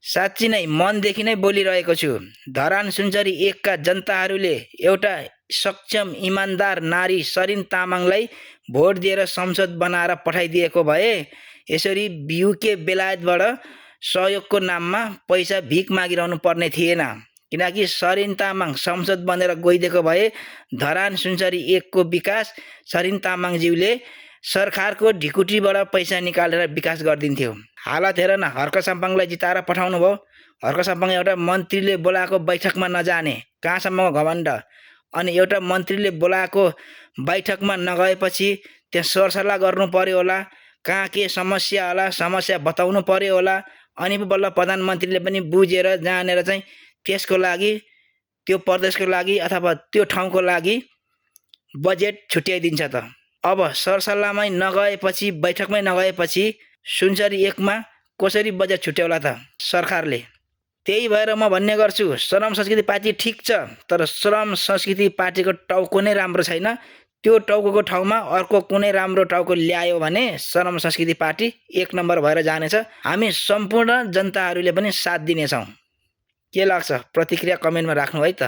साँच्ची नै मनदेखि नै बोलिरहेको छु। धरान सुनचरी 1 का जनताहरूले एउटा सक्षम इमान्दार नारी सरिन तामाङलाई भोट दिएर संसद बनाएर पठाइदिएको भए यसरी युके बेलायतबाट सहयोगको नाममा पैसा भिख मागिरहनु पर्ने थिएन। किनकि सरिन तामाङ संसद बनेर गइदिएको भए धरान सुनचरी 1 को विकास सरिन तामाङज्यूले सरकारको ढिकुटीबाट पैसा निकालेर विकास गरिदिन्थ्यो। हालत हेर न, हर्क साम्पाङलाई जिताएर पठाउनु भयो। हर्क साम्पाङ एउटा मन्त्रीले बोलाएको बैठकमा नजाने, कहाँसम्मको घमण्ड। अनि एउटा मन्त्रीले बोलाएको बैठकमा नगएपछि त्यहाँ सरसल्लाह गर्नु पर्यो होला, कहाँ के समस्या होला, समस्या बताउनु पर्यो होला। अनि बल्ल प्रधानमन्त्रीले पनि बुझेर जानेर चाहिँ त्यसको लागि, त्यो प्रदेशको लागि अथवा त्यो ठाउँको लागि बजेट छुट्याइदिन्छ त। अब सरसल्लाहमै नगएपछि, बैठकमै नगएपछि सुनचरी 1 मा कसरी बजेट छुट्याउला त सरकारले? त्यही भएर म भन्ने गर्छु, श्रम संस्कृति पार्टी ठिक छ, तर श्रम संस्कृति पार्टीको टाउको नै राम्रो छैन। त्यो टाउकोको ठाउँमा अर्को कुनै राम्रो टाउको ल्यायो भने श्रम संस्कृति पार्टी 1 नम्बर भएर जानेछ। हामी सम्पूर्ण जनताहरूले पनि साथ दिनेछौँ। के लाग्छ? प्रतिक्रिया कमेन्टमा राख्नु है त।